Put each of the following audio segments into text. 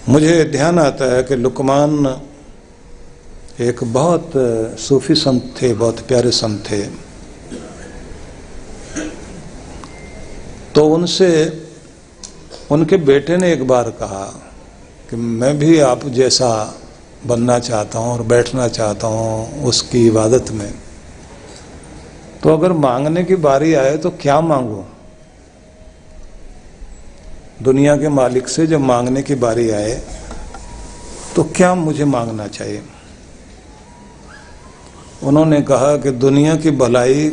मुझे ध्यान आता है कि लुकमान एक बहुत सूफी संत थे, बहुत प्यारे संत थे। तो उनसे उनके बेटे ने एक बार कहा कि मैं भी आप जैसा बनना चाहता हूँ और बैठना चाहता हूँ उसकी इबादत में। तो अगर मांगने की बारी आए तो क्या मांगूं? दुनिया के मालिक से जब मांगने की बारी आए तो क्या मुझे मांगना चाहिए? उन्होंने कहा कि दुनिया की भलाई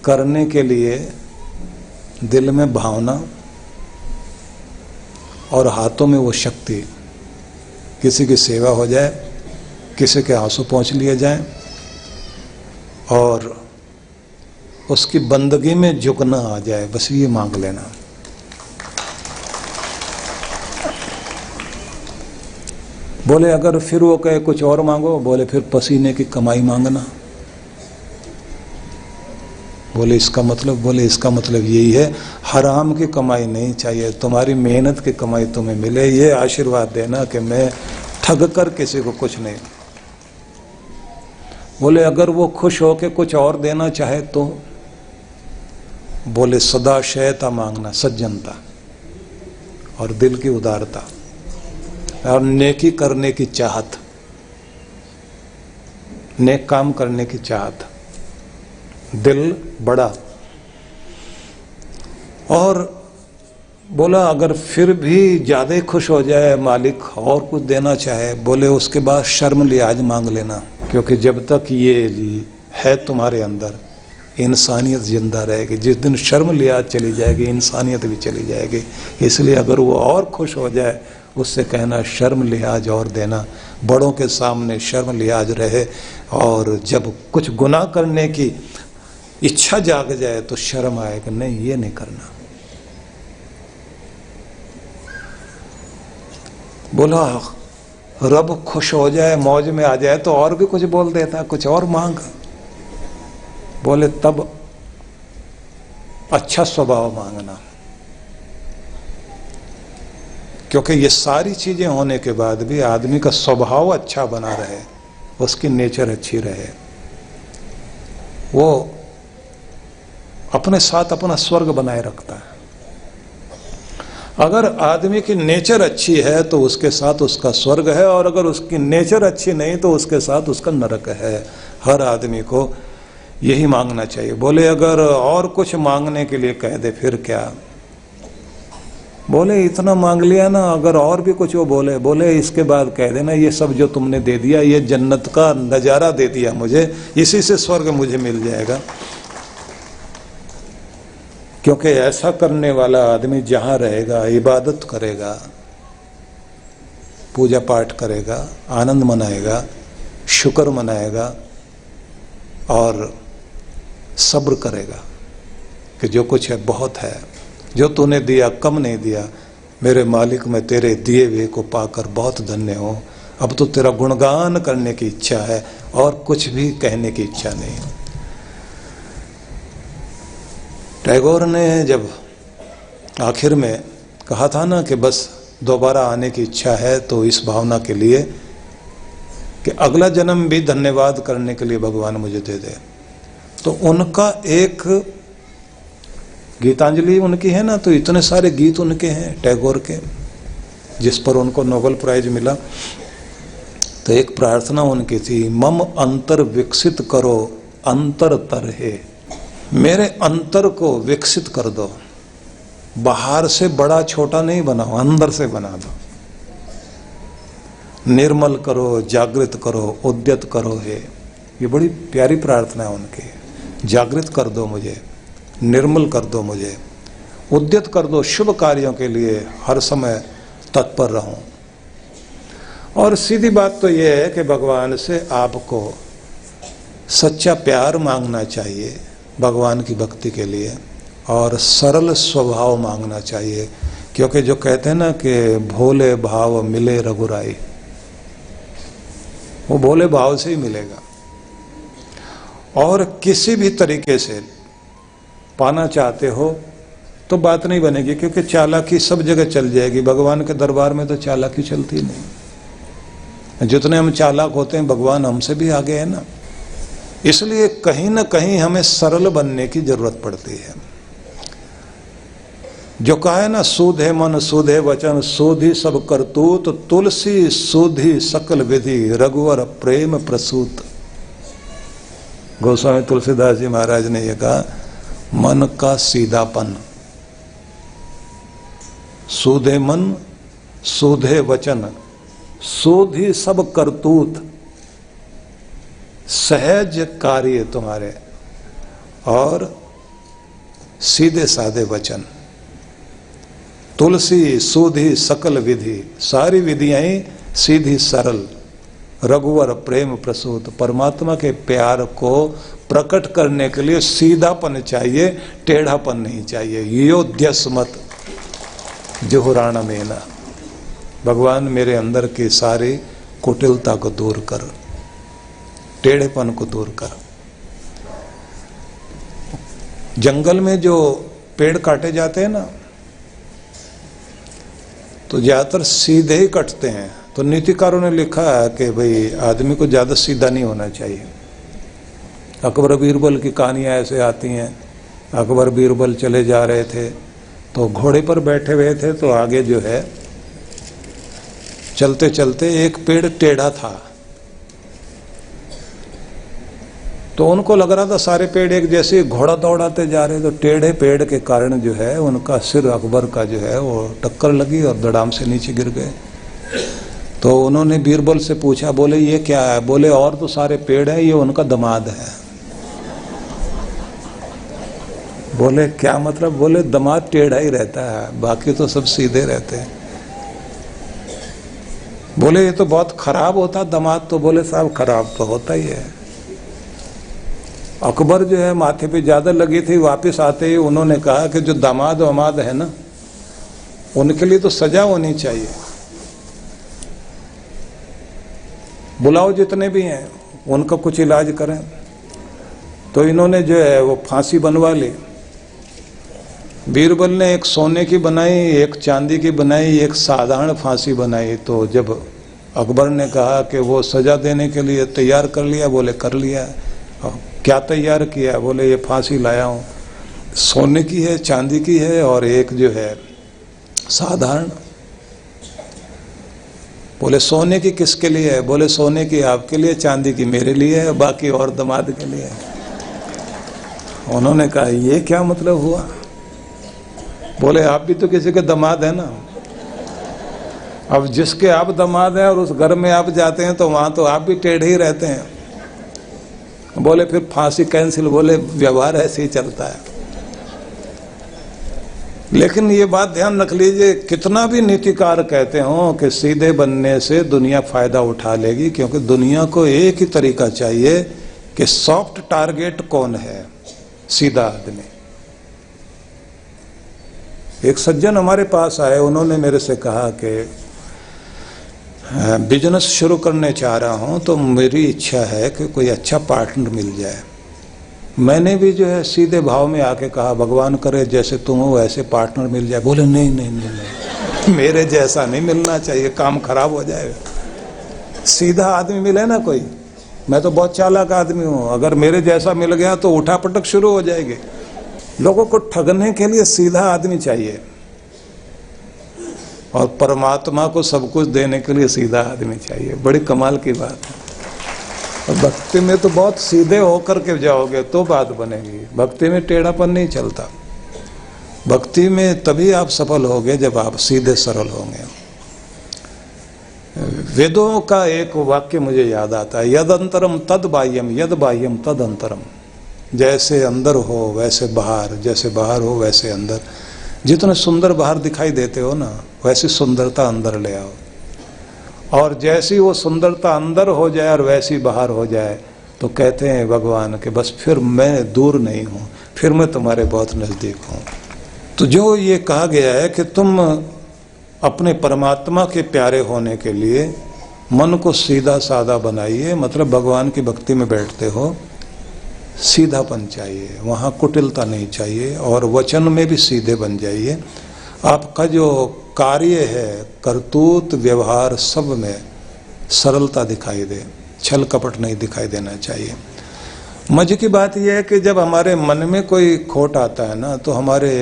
करने के लिए दिल में भावना और हाथों में वो शक्ति, किसी की सेवा हो जाए, किसी के आंसू पोंछ लिए जाएं और उसकी बंदगी में झुकना आ जाए, बस ये मांग लेना। बोले अगर फिर वो कहे कुछ और मांगो, बोले फिर पसीने की कमाई मांगना। बोले इसका मतलब यही है, हराम की कमाई नहीं चाहिए, तुम्हारी मेहनत की कमाई तुम्हें मिले, ये आशीर्वाद देना कि मैं ठग कर किसी को कुछ नहीं। बोले अगर वो खुश होके कुछ और देना चाहे तो? बोले सदा शयता मांगना, सज्जनता और दिल की उदारता और नेकी करने की चाहत, नेक काम करने की चाहत, दिल बड़ा। और बोला अगर फिर भी ज्यादा खुश हो जाए मालिक और कुछ देना चाहे, बोले उसके बाद शर्म लिहाज मांग लेना, क्योंकि जब तक ये है तुम्हारे अंदर इंसानियत जिंदा रहेगी। जिस दिन शर्म लिहाज चली जाएगी इंसानियत भी चली जाएगी। इसलिए अगर वो और खुश हो जाए उससे कहना शर्म लिहाज और देना, बड़ों के सामने शर्म लिहाज रहे। और जब कुछ गुनाह करने की इच्छा जाग जाए तो शर्म आए कि नहीं ये नहीं करना। बोला रब खुश हो जाए, मौज में आ जाए तो और भी कुछ बोल देता, कुछ और मांग। बोले तब अच्छा स्वभाव मांगना, क्योंकि ये सारी चीजें होने के बाद भी आदमी का स्वभाव अच्छा बना रहे, उसकी नेचर अच्छी रहे, वो अपने साथ अपना स्वर्ग बनाए रखता है। अगर आदमी की नेचर अच्छी है तो उसके साथ उसका स्वर्ग है, और अगर उसकी नेचर अच्छी नहीं तो उसके साथ उसका नरक है। हर आदमी को यही मांगना चाहिए। बोले अगर और कुछ मांगने के लिए कह दे फिर क्या? बोले इतना मांग लिया ना, अगर और भी कुछ वो बोले इसके बाद कह देना ये सब जो तुमने दे दिया, ये जन्नत का नजारा दे दिया मुझे, इसी से स्वर्ग मुझे मिल जाएगा। क्योंकि ऐसा करने वाला आदमी जहां रहेगा इबादत करेगा, पूजा पाठ करेगा, आनंद मनाएगा, शुक्र मनाएगा और सब्र करेगा कि जो कुछ है बहुत है, जो तूने दिया कम नहीं दिया, मेरे मालिक मैं तेरे दिए हुए को पाकर बहुत धन्य हूं। अब तो तेरा गुणगान करने की इच्छा है और कुछ भी कहने की इच्छा नहीं। टैगोर ने जब आखिर में कहा था ना कि बस दोबारा आने की इच्छा है, तो इस भावना के लिए कि अगला जन्म भी धन्यवाद करने के लिए भगवान मुझे दे दे। तो उनका एक गीतांजलि उनकी है ना, तो इतने सारे गीत उनके हैं टैगोर के, जिस पर उनको नोबेल प्राइज मिला। तो एक प्रार्थना उनकी थी, मम अंतर विकसित करो अंतर तरहे, मेरे अंतर को विकसित कर दो, बाहर से बड़ा छोटा नहीं बनाओ, अंदर से बना दो, निर्मल करो, जागृत करो, उद्यत करो है। ये बड़ी प्यारी प्रार्थना है उनकी। जागृत कर दो मुझे, निर्मल कर दो मुझे, उद्यत कर दो, शुभ कार्यों के लिए हर समय तत्पर रहूं। और सीधी बात तो यह है कि भगवान से आपको सच्चा प्यार मांगना चाहिए भगवान की भक्ति के लिए, और सरल स्वभाव मांगना चाहिए। क्योंकि जो कहते हैं ना कि भोले भाव मिले रघुराई, वो भोले भाव से ही मिलेगा। और किसी भी तरीके से पाना चाहते हो तो बात नहीं बनेगी, क्योंकि चालाकी सब जगह चल जाएगी, भगवान के दरबार में तो चालाकी चलती नहीं। जितने हम चालाक होते हैं भगवान हमसे भी आगे है ना। इसलिए कहीं ना कहीं हमें सरल बनने की जरूरत पड़ती है। जो कहा है ना, सूधे मन सूधे वचन सूधी सब करतूत, तुलसी सूधी सकल विधि रघुवर प्रेम प्रसूत। गोस्वामी तुलसीदास जी महाराज ने यह कहा, मन का सीधापन, सूधे मन सूधे वचन सूधी सब करतूत, सहज कार्य तुम्हारे और सीधे साधे वचन। तुलसी सूधी सकल विधि, सारी विधियां सीधी सरल, रघुवर प्रेम प्रसूत। परमात्मा के प्यार को प्रकट करने के लिए सीधापन चाहिए, टेढ़ापन नहीं चाहिए। योध्यस्मत जुहुराण मेना, भगवान मेरे अंदर की सारी कुटिलता को दूर कर, टेढ़ेपन को दूर कर। जंगल में जो पेड़ काटे जाते हैं ना, तो ज्यादातर सीधे ही कटते हैं। तो नीतिकारों ने लिखा है कि भाई आदमी को ज्यादा सीधा नहीं होना चाहिए। अकबर बीरबल की कहानियां ऐसे आती हैं। अकबर बीरबल चले जा रहे थे, तो घोड़े पर बैठे हुए थे, तो आगे जो है चलते चलते एक पेड़ टेढ़ा था। तो उनको लग रहा था सारे पेड़ एक जैसे, घोड़ा दौड़ाते जा रहे, तो टेढ़े पेड़ के कारण जो है उनका सिर अकबर का जो है वो टक्कर लगी और धड़ाम से नीचे गिर गए। तो उन्होंने बीरबल से पूछा, बोले ये क्या है? बोले और तो सारे पेड़ है, ये उनका दामाद है। बोले क्या मतलब? बोले दामाद टेढ़ा ही रहता है, बाकी तो सब सीधे रहते हैं। बोले ये तो बहुत खराब होता दामाद। तो बोले साहब खराब तो होता ही है। अकबर जो है माथे पे ज्यादा लगी थी, वापस आते ही उन्होंने कहा कि जो दामाद वमाद है ना, उनके लिए तो सजा होनी चाहिए, बुलाओ जितने भी हैं, उनका कुछ इलाज करें। तो इन्होंने जो है वो फांसी बनवा ली। बीरबल ने एक सोने की बनाई, एक चांदी की बनाई, एक साधारण फांसी बनाई। तो जब अकबर ने कहा कि वो सजा देने के लिए तैयार कर लिया, बोले कर लिया। क्या तैयार किया? बोले ये फांसी लाया हूँ, सोने की है, चांदी की है और एक जो है साधारण। बोले सोने की किसके लिए है? बोले सोने की आपके लिए, चांदी की मेरे लिए है, बाकी और दामाद के लिए है। उन्होंने कहा ये क्या मतलब हुआ? बोले आप भी तो किसी के दामाद है ना। अब जिसके आप दामाद हैं और उस घर में आप जाते हैं तो वहां तो आप भी टेढ़े ही रहते हैं। बोले फिर फांसी कैंसिल। बोले व्यवहार ऐसे ही चलता है। लेकिन ये बात ध्यान रख लीजिए, कितना भी नीतिकार कहते हो कि सीधे बनने से दुनिया फायदा उठा लेगी, क्योंकि दुनिया को एक ही तरीका चाहिए कि सॉफ्ट टारगेट कौन है, सीधा आदमी। एक सज्जन हमारे पास आए, उन्होंने मेरे से कहा कि बिजनेस शुरू करने चाह रहा हूं, तो मेरी इच्छा है कि कोई अच्छा पार्टनर मिल जाए। मैंने भी जो है सीधे भाव में आके कहा, भगवान करे जैसे तुम हो वैसे पार्टनर मिल जाए। बोले नहीं नहीं नहीं, नहीं। मेरे जैसा नहीं मिलना चाहिए, काम खराब हो जाएगा। सीधा आदमी मिले ना कोई, मैं तो बहुत चालाक आदमी हूं, अगर मेरे जैसा मिल गया तो उठापटक शुरू हो जाएगी। लोगों को ठगने के लिए सीधा आदमी चाहिए, और परमात्मा को सब कुछ देने के लिए सीधा आदमी चाहिए। बड़ी कमाल की बात है। और भक्ति में तो बहुत सीधे होकर के जाओगे तो बात बनेगी। भक्ति में टेढ़ापन नहीं चलता। भक्ति में तभी आप सफल होगे जब आप सीधे सरल होंगे। वेदों का एक वाक्य मुझे याद आता है, यद अंतरम तद बाह्यम, यद बाह्यम तद अंतरम। जैसे अंदर हो वैसे बाहर, जैसे बाहर हो वैसे अंदर। जितने सुंदर बाहर दिखाई देते हो ना, वैसी सुंदरता अंदर ले आओ। और जैसी वो सुंदरता अंदर हो जाए और वैसी बाहर हो जाए, तो कहते हैं भगवान के बस फिर मैं दूर नहीं हूँ, फिर मैं तुम्हारे बहुत नज़दीक हूँ। तो जो ये कहा गया है कि तुम अपने परमात्मा के प्यारे होने के लिए मन को सीधा साधा बनाइए, मतलब भगवान की भक्ति में बैठते हो सीधापन चाहिए, वहाँ कुटिलता नहीं चाहिए, और वचन में भी सीधे बन जाइए। आपका जो कार्य है, करतूत व्यवहार सब में सरलता दिखाई दे, छल कपट नहीं दिखाई देना चाहिए। मजे की बात यह है कि जब हमारे मन में कोई खोट आता है ना, तो हमारे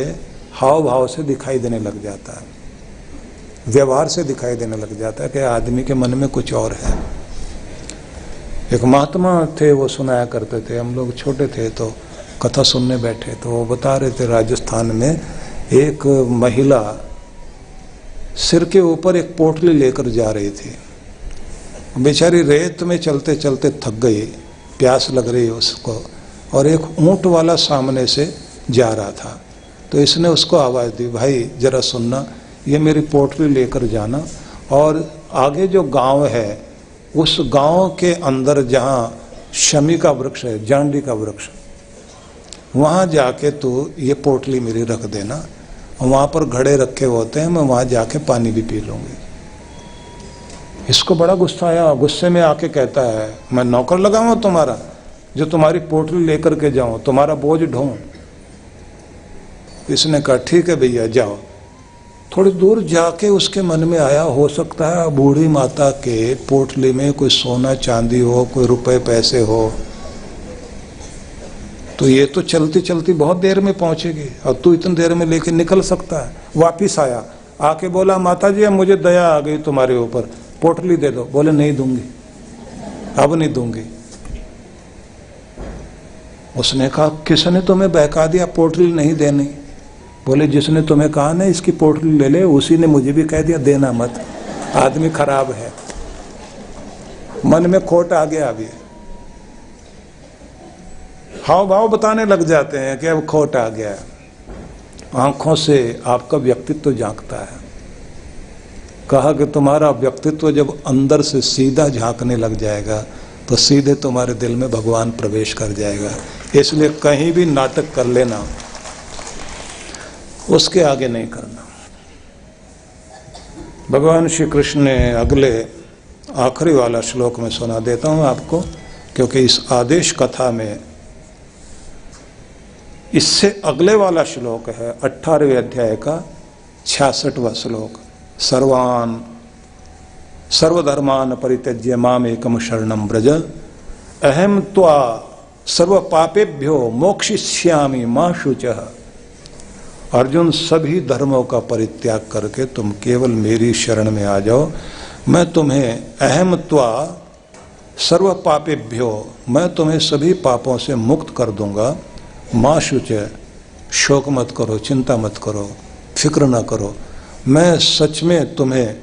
हाव भाव से दिखाई देने लग जाता है, व्यवहार से दिखाई देने लग जाता है कि आदमी के मन में कुछ और है। एक महात्मा थे, वो सुनाया करते थे, हम लोग छोटे थे तो कथा सुनने बैठे, तो वो बता रहे थे राजस्थान में एक महिला सिर के ऊपर एक पोटली लेकर जा रही थी। बेचारी रेत में चलते चलते थक गई, प्यास लग रही उसको, और एक ऊंट वाला सामने से जा रहा था। तो इसने उसको आवाज़ दी, भाई जरा सुनना, ये मेरी पोटली लेकर जाना, और आगे जो गांव है उस गांव के अंदर जहाँ शमी का वृक्ष है, जांडी का वृक्ष, वहाँ जाके तो ये पोटली मेरी रख देना, वहाँ पर घड़े रखे होते हैं, मैं वहाँ जाके पानी भी पी लूँगी। इसको बड़ा गुस्सा आया, गुस्से में आके कहता है, मैं नौकर लगाऊँ तुम्हारा जो तुम्हारी पोटली लेकर के जाऊँ, तुम्हारा बोझ ढोऊं? इसने कहा ठीक है भैया जाओ। थोड़ी दूर जाके उसके मन में आया, हो सकता है बूढ़ी माता के पोटली में कोई सोना चांदी हो, कोई रुपए पैसे हो, तो ये तो चलती चलती बहुत देर में पहुंचेगी और तू इतनी देर में लेके निकल सकता है। वापिस आया, आके बोला माता जी अब मुझे दया आ गई तुम्हारे ऊपर, पोटली दे दो। बोले नहीं दूंगी, अब नहीं दूंगी। उसने कहा किसने तुम्हें बहका दिया पोटली नहीं देनी? बोले जिसने तुम्हें कहा ना इसकी पोटली ले ले, उसी ने मुझे भी कह दिया देना मत। आदमी खराब है, मन में खोट आ गया, अभी हाव भाव बताने लग जाते हैं कि अब खोट आ गया। आंखों से आपका व्यक्तित्व झांकता है। कहा कि तुम्हारा व्यक्तित्व जब अंदर से सीधा झांकने लग जाएगा तो सीधे तुम्हारे दिल में भगवान प्रवेश कर जाएगा। इसलिए कहीं भी नाटक कर लेना, उसके आगे नहीं करना। भगवान श्री कृष्ण ने अगले आखिरी वाला श्लोक में सुना देता हूं आपको, क्योंकि इस आदेश कथा में इससे अगले वाला श्लोक है 18वें अध्याय का 66वां श्लोक। सर्वधर्मान परित्यज्य माम एकम शरणम व्रज अहम त्वा सर्व पापेभ्यो मोक्षयिष्यामि मा शुचः। अर्जुन सभी धर्मों का परित्याग करके तुम केवल मेरी शरण में आ जाओ, मैं तुम्हें अहम त्वा सर्व पापेभ्यो, मैं तुम्हें सभी पापों से मुक्त कर दूंगा। माँ शुच, शोक मत करो, चिंता मत करो, फिक्र ना करो, मैं सच में तुम्हें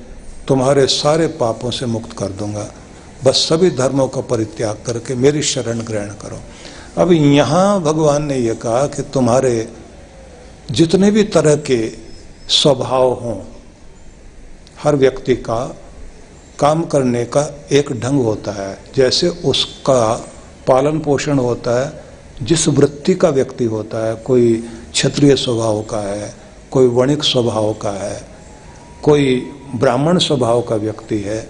तुम्हारे सारे पापों से मुक्त कर दूंगा। बस सभी धर्मों का परित्याग करके मेरी शरण ग्रहण करो। अब यहाँ भगवान ने यह कहा कि तुम्हारे जितने भी तरह के स्वभाव हों, हर व्यक्ति का काम करने का एक ढंग होता है, जैसे उसका पालन पोषण होता है, जिस वृत्ति का व्यक्ति होता है, कोई क्षत्रिय स्वभाव का है, कोई वणिक स्वभाव का है, कोई ब्राह्मण स्वभाव का व्यक्ति है,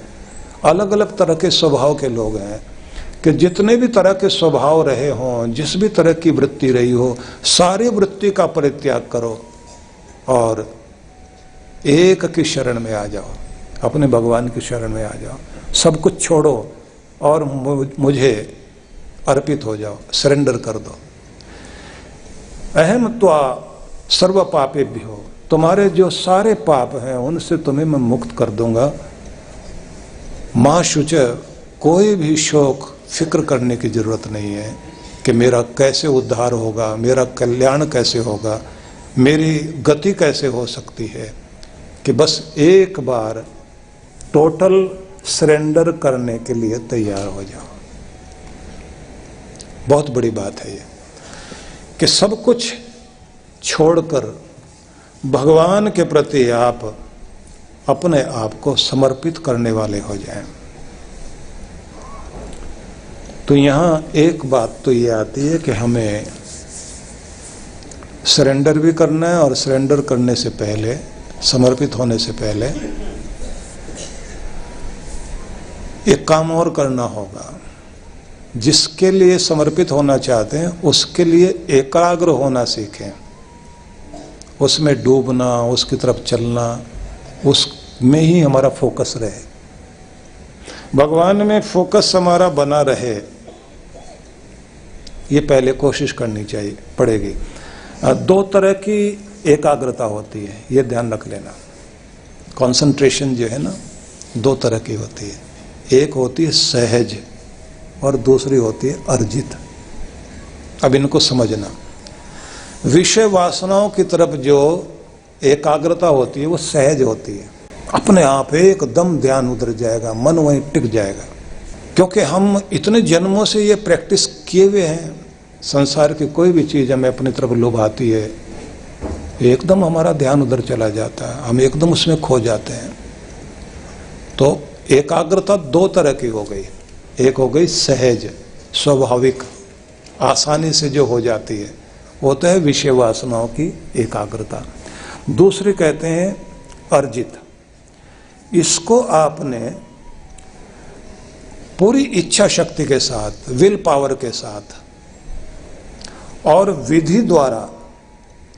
अलग अलग तरह के स्वभाव के लोग हैं, कि जितने भी तरह के स्वभाव रहे हों, जिस भी तरह की वृत्ति रही हो, सारी वृत्ति का परित्याग करो और एक की शरण में आ जाओ, अपने भगवान की शरण में आ जाओ। सब कुछ छोड़ो और मुझे अर्पित हो जाओ, सरेंडर कर दो। अहम त्वा सर्व पापेभ्यो, तुम्हारे जो सारे पाप हैं उनसे तुम्हें मैं मुक्त कर दूंगा। माँ शुच, कोई भी शोक फिक्र करने की जरूरत नहीं है कि मेरा कैसे उद्धार होगा, मेरा कल्याण कैसे होगा, मेरी गति कैसे हो सकती है, कि बस एक बार टोटल सरेंडर करने के लिए तैयार हो जाओ। बहुत बड़ी बात है ये, कि सब कुछ छोड़कर भगवान के प्रति आप अपने आप को समर्पित करने वाले हो जाएं। तो यहाँ एक बात तो ये आती है कि हमें सरेंडर भी करना है, और सरेंडर करने से पहले, समर्पित होने से पहले एक काम और करना होगा। जिसके लिए समर्पित होना चाहते हैं उसके लिए एकाग्र होना सीखें, उसमें डूबना, उसकी तरफ चलना, उसमें ही हमारा फोकस रहे, भगवान में फोकस हमारा बना रहे, ये पहले कोशिश करनी चाहिए पड़ेगी। दो तरह की एकाग्रता होती है, ये ध्यान रख लेना। कंसंट्रेशन जो है ना, दो तरह की होती है, एक होती है सहज और दूसरी होती है अर्जित। अब इनको समझना। विषय वासनाओं की तरफ जो एकाग्रता होती है वो सहज होती है, अपने आप एकदम ध्यान उधर जाएगा, मन वहीं टिक जाएगा, क्योंकि हम इतने जन्मों से ये प्रैक्टिस किए हुए हैं। संसार की कोई भी चीज हमें अपनी तरफ लुभाती है, एकदम हमारा ध्यान उधर चला जाता है, हम एकदम उसमें खो जाते हैं। तो एकाग्रता दो तरह की हो गई, एक हो गई सहज, स्वाभाविक, आसानी से जो हो जाती है, वो तो है विषय वासनाओं की एकाग्रता। दूसरी कहते हैं अर्जित। इसको आपने पूरी इच्छा शक्ति के साथ, विल पावर के साथ और विधि द्वारा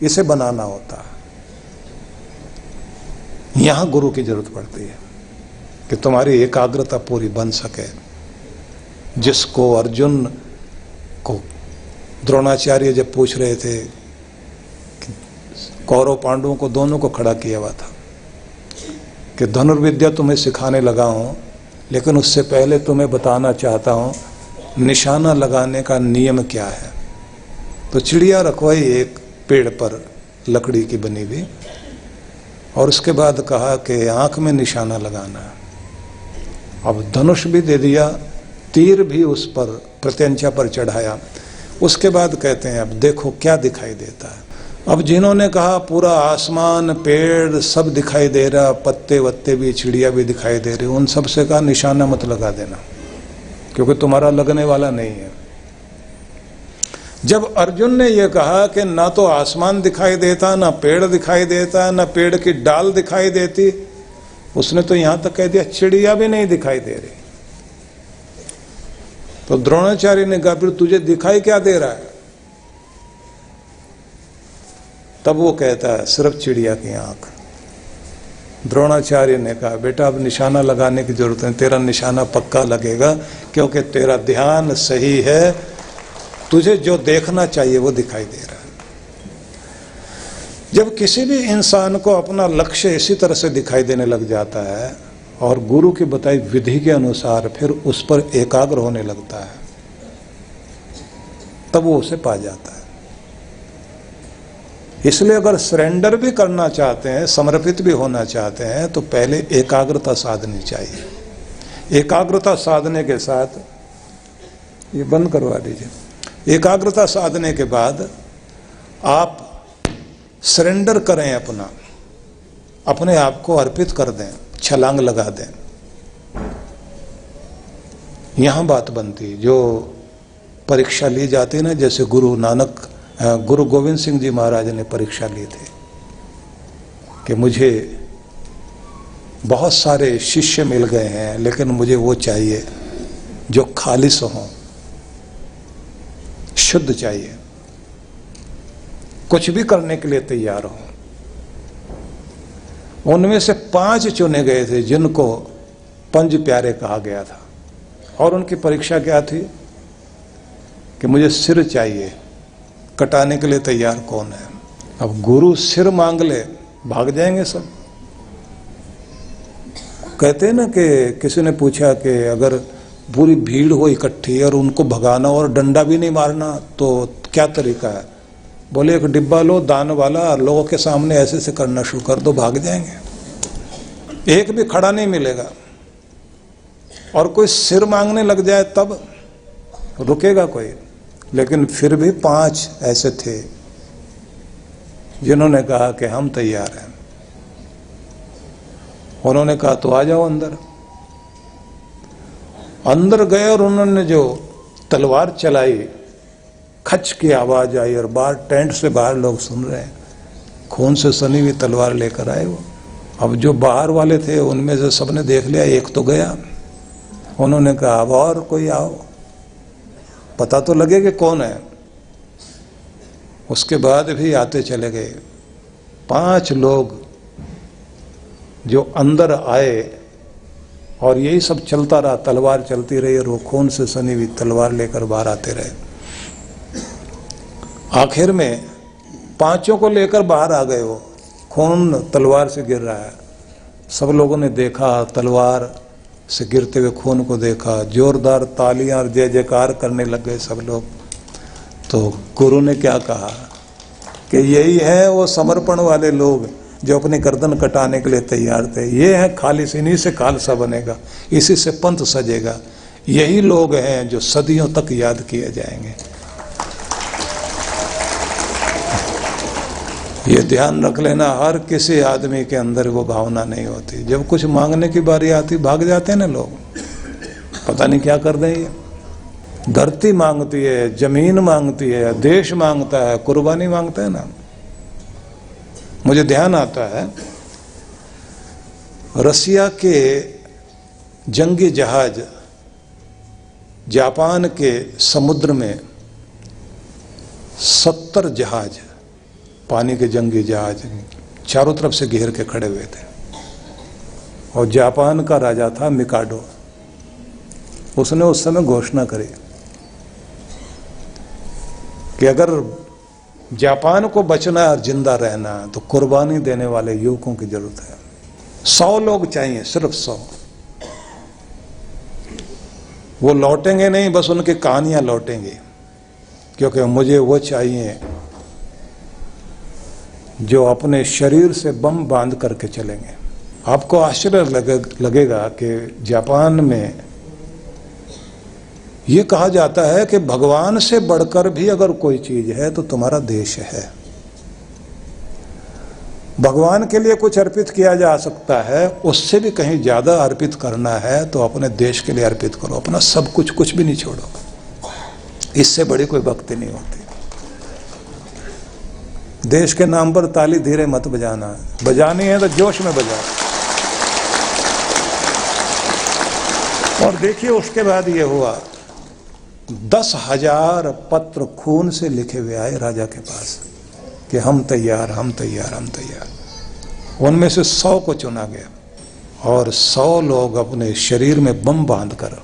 इसे बनाना होता है। यहां गुरु की जरूरत पड़ती है कि तुम्हारी एकाग्रता पूरी बन सके। जिसको अर्जुन को द्रोणाचार्य जब पूछ रहे थे, कौरव पांडवों को दोनों को खड़ा किया हुआ था कि धनुर्विद्या तुम्हें सिखाने लगा हूं, लेकिन उससे पहले तुम्हें बताना चाहता हूं निशाना लगाने का नियम क्या है। तो चिड़िया रखवाई एक पेड़ पर, लकड़ी की बनी हुई, और उसके बाद कहा कि आंख में निशाना लगाना है। अब धनुष भी दे दिया, तीर भी उस पर प्रत्यंचा पर चढ़ाया। उसके बाद कहते हैं अब देखो क्या दिखाई देता है। अब जिन्होंने कहा पूरा आसमान, पेड़ सब दिखाई दे रहा, पत्ते वत्ते भी, चिड़िया भी दिखाई दे रही, उन सब से कहा निशाना मत लगा देना, क्योंकि तुम्हारा लगने वाला नहीं है। जब अर्जुन ने यह कहा कि ना तो आसमान दिखाई देता, ना पेड़ दिखाई देता, ना पेड़ की डाल दिखाई देती, उसने तो यहां तक कह दिया चिड़िया भी नहीं दिखाई दे रही। तो द्रोणाचार्य ने कहा फिर तुझे दिखाई क्या दे रहा है? तब वो कहता है सिर्फ चिड़िया की आंख। द्रोणाचार्य ने कहा बेटा अब निशाना लगाने की जरूरत है, तेरा निशाना पक्का लगेगा, क्योंकि तेरा ध्यान सही है, तुझे जो देखना चाहिए वो दिखाई दे रहा है। जब किसी भी इंसान को अपना लक्ष्य इसी तरह से दिखाई देने लग जाता है और गुरु की बताई विधि के अनुसार फिर उस पर एकाग्र होने लगता है, तब वो उसे पा जाता है। इसलिए अगर सरेंडर भी करना चाहते हैं, समर्पित भी होना चाहते हैं, तो पहले एकाग्रता साधनी चाहिए। एकाग्रता साधने के साथ, ये बंद करवा दीजिए, एकाग्रता साधने के बाद आप सरेंडर करें, अपने आप को अर्पित कर दें, छलांग लगा दें। यहां बात बनती, जो परीक्षा ली जाती है ना, जैसे गुरु गोविंद सिंह जी महाराज ने परीक्षा ली थी कि मुझे बहुत सारे शिष्य मिल गए हैं, लेकिन मुझे वो चाहिए जो खालिस हो, शुद्ध चाहिए, कुछ भी करने के लिए तैयार हो। उनमें से 5 चुने गए थे जिनको पंज प्यारे कहा गया था, और उनकी परीक्षा क्या थी कि मुझे सिर चाहिए, कटाने के लिए तैयार कौन है। अब गुरु सिर मांग ले, भाग जाएंगे सब। कहते हैं ना कि किसी ने पूछा कि अगर पूरी भीड़ हो इकट्ठी और उनको भगाना और डंडा भी नहीं मारना तो क्या तरीका है? बोले एक डिब्बा लो दान वाला, लोगों के सामने ऐसे से करना शुरू कर दो, भाग जाएंगे, एक भी खड़ा नहीं मिलेगा। और कोई सिर मांगने लग जाए तब रुकेगा कोई। लेकिन फिर भी 5 ऐसे थे जिन्होंने कहा कि हम तैयार हैं। उन्होंने कहा तो आ जाओ अंदर। अंदर गए और उन्होंने जो तलवार चलाई, खच की आवाज आई और बाहर टेंट से बाहर लोग सुन रहे हैं, खून से सनी हुई तलवार लेकर आए वो। अब जो बाहर वाले थे उनमें से सबने देख लिया, एक तो गया। उन्होंने कहा अब और कोई आओ। पता तो लगे कि कौन है। उसके बाद भी आते चले गए। 5 लोग जो अंदर आए और यही सब चलता रहा, तलवार चलती रही और वो खून से सनी हुई तलवार लेकर बाहर आते रहे। आखिर में 5 को लेकर बाहर आ गए। वो खून तलवार से गिर रहा है। सब लोगों ने देखा, तलवार से गिरते हुए खून को देखा, जोरदार तालियां और जय जयकार करने लग गए सब लोग। तो गुरु ने क्या कहा कि यही है वो समर्पण वाले लोग जो अपनी गर्दन कटाने के लिए तैयार थे। ये है खालिस, इन्हीं से खालसा बनेगा, इसी से पंथ सजेगा। यही लोग हैं जो सदियों तक याद किए जाएंगे। ये ध्यान रख लेना, हर किसी आदमी के अंदर वो भावना नहीं होती। जब कुछ मांगने की बारी आती भाग जाते हैं ना लोग, पता नहीं क्या कर दें। ये धरती मांगती है, जमीन मांगती है, देश मांगता है, कुर्बानी मांगता है ना। मुझे ध्यान आता है रसिया के जंगी जहाज जापान के समुद्र में 70 जहाज, पानी के जंगी जहाज चारों तरफ से घेर के खड़े हुए थे। और जापान का राजा था मिकाडो। उसने उस समय घोषणा करी कि अगर जापान को बचना और जिंदा रहना तो कुर्बानी देने वाले युवकों की जरूरत है। 100 लोग चाहिए, सिर्फ 100। वो लौटेंगे नहीं, बस उनकी कहानियां लौटेंगी, क्योंकि मुझे वो चाहिए जो अपने शरीर से बम बांध करके चलेंगे। आपको आश्चर्य लगेगा कि जापान में ये कहा जाता है कि भगवान से बढ़कर भी अगर कोई चीज है तो तुम्हारा देश है। भगवान के लिए कुछ अर्पित किया जा सकता है, उससे भी कहीं ज्यादा अर्पित करना है तो अपने देश के लिए अर्पित करो। अपना सब कुछ, कुछ भी नहीं छोड़ो। इससे बड़ी कोई भक्ति नहीं होती। देश के नाम पर ताली धीरे मत बजाना, बजानी है तो जोश में बजाओ। और देखिए उसके बाद ये हुआ, 10,000 पत्र खून से लिखे हुए आए राजा के पास कि हम तैयार, हम तैयार, हम तैयार। उनमें से 100 को चुना गया और 100 लोग अपने शरीर में बम बांधकर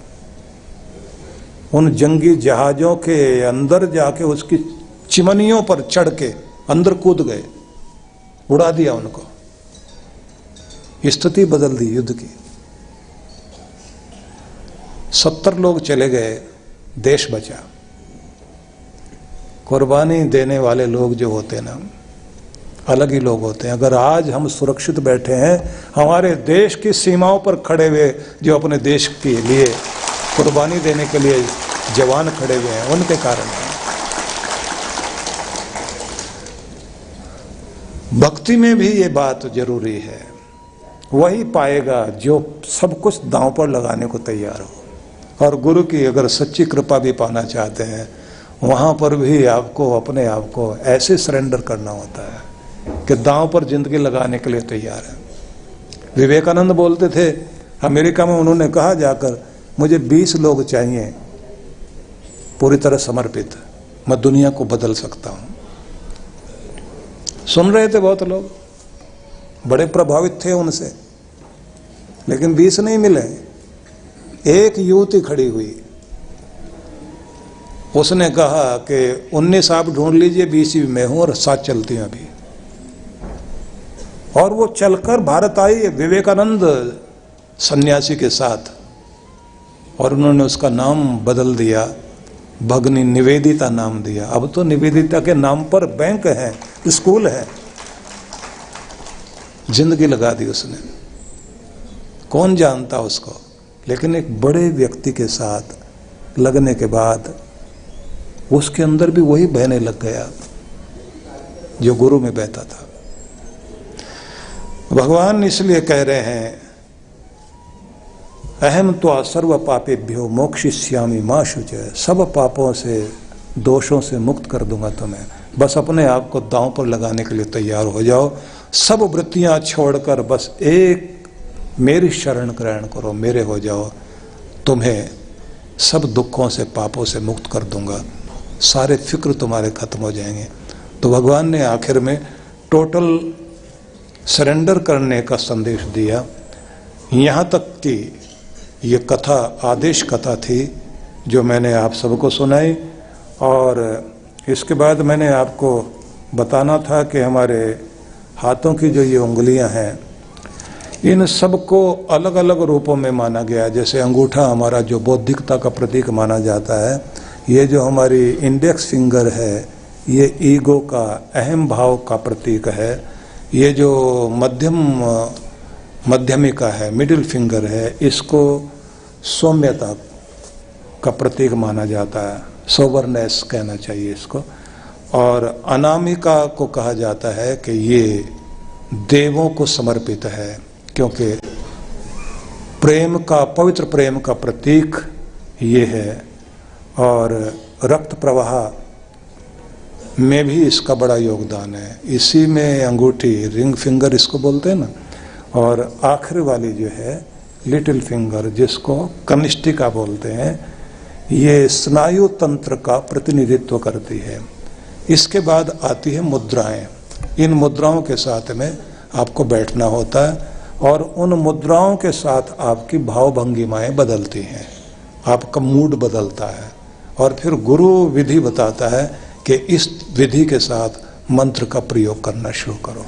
उन जंगी जहाजों के अंदर जाके उसकी चिमनियों पर चढ़ के अंदर कूद गए, उड़ा दिया उनको। स्थिति बदल दी युद्ध की। 70 लोग चले गए, देश बचा। कुर्बानी देने वाले लोग जो होते हैं ना, अलग ही लोग होते हैं। अगर आज हम सुरक्षित बैठे हैं, हमारे देश की सीमाओं पर खड़े हुए जो अपने देश के लिए कुर्बानी देने के लिए जवान खड़े हुए हैं, उनके कारण है। भक्ति में भी ये बात जरूरी है। वही पाएगा जो सब कुछ दांव पर लगाने को तैयार हो। और गुरु की अगर सच्ची कृपा भी पाना चाहते हैं, वहां पर भी आपको अपने आप को ऐसे सरेंडर करना होता है कि दांव पर जिंदगी लगाने के लिए तैयार है। विवेकानंद बोलते थे, अमेरिका में उन्होंने कहा जाकर, मुझे 20 लोग चाहिए पूरी तरह समर्पित, मैं दुनिया को बदल सकता हूं। सुन रहे थे बहुत लोग, बड़े प्रभावित थे उनसे, लेकिन 20 नहीं मिले। एक युवती खड़ी हुई, उसने कहा कि 19 आप ढूंढ लीजिए, 20 ही मैं हूं और 7 चलती हैं अभी। और वो चलकर भारत आई विवेकानंद सन्यासी के साथ, और उन्होंने उसका नाम बदल दिया, भगनी निवेदिता नाम दिया। अब तो निवेदिता के नाम पर बैंक है, स्कूल है। जिंदगी लगा दी उसने, कौन जानता उसको। लेकिन एक बड़े व्यक्ति के साथ लगने के बाद उसके अंदर भी वही बहने लग गया जो गुरु में बहता था। भगवान इसलिए कह रहे हैं, अहम त्वा सर्व पापेभ्यो मोक्षयिष्यामि मा शुचय। सब पापों से, दोषों से मुक्त कर दूंगा तुम्हें, बस अपने आप को दांव पर लगाने के लिए तैयार हो जाओ। सब वृत्तियां छोड़कर बस एक मेरी शरण ग्रहण करो, मेरे हो जाओ, तुम्हें सब दुखों से पापों से मुक्त कर दूंगा, सारे फिक्र तुम्हारे खत्म हो जाएंगे। तो भगवान ने आखिर में टोटल सरेंडर करने का संदेश दिया। यहाँ तक कि ये कथा आदेश कथा थी जो मैंने आप सबको सुनाई, और इसके बाद मैंने आपको बताना था कि हमारे हाथों की जो ये उंगलियां हैं, इन सबको अलग अलग रूपों में माना गया। जैसे अंगूठा हमारा जो बौद्धिकता का प्रतीक माना जाता है, ये जो हमारी इंडेक्स फिंगर है ये ईगो का, अहम भाव का प्रतीक है। ये जो मध्यमिका है, मिडिल फिंगर है, इसको सौम्यता का प्रतीक माना जाता है, सोबरनेस कहना चाहिए इसको। और अनामिका को कहा जाता है कि ये देवों को समर्पित है, क्योंकि प्रेम का, पवित्र प्रेम का प्रतीक ये है। और रक्त प्रवाह में भी इसका बड़ा योगदान है। इसी में अंगूठी, रिंग फिंगर इसको बोलते हैं ना, और आखिर वाली जो है लिटिल फिंगर, जिसको कनिष्ठिका बोलते हैं, ये स्नायु तंत्र का प्रतिनिधित्व करती है। इसके बाद आती है मुद्राएं। इन मुद्राओं के साथ में आपको बैठना होता है, और उन मुद्राओं के साथ आपकी भाव भंगिमाएं बदलती हैं, आपका मूड बदलता है। और फिर गुरु विधि बताता है कि इस विधि के साथ मंत्र का प्रयोग करना शुरू करो।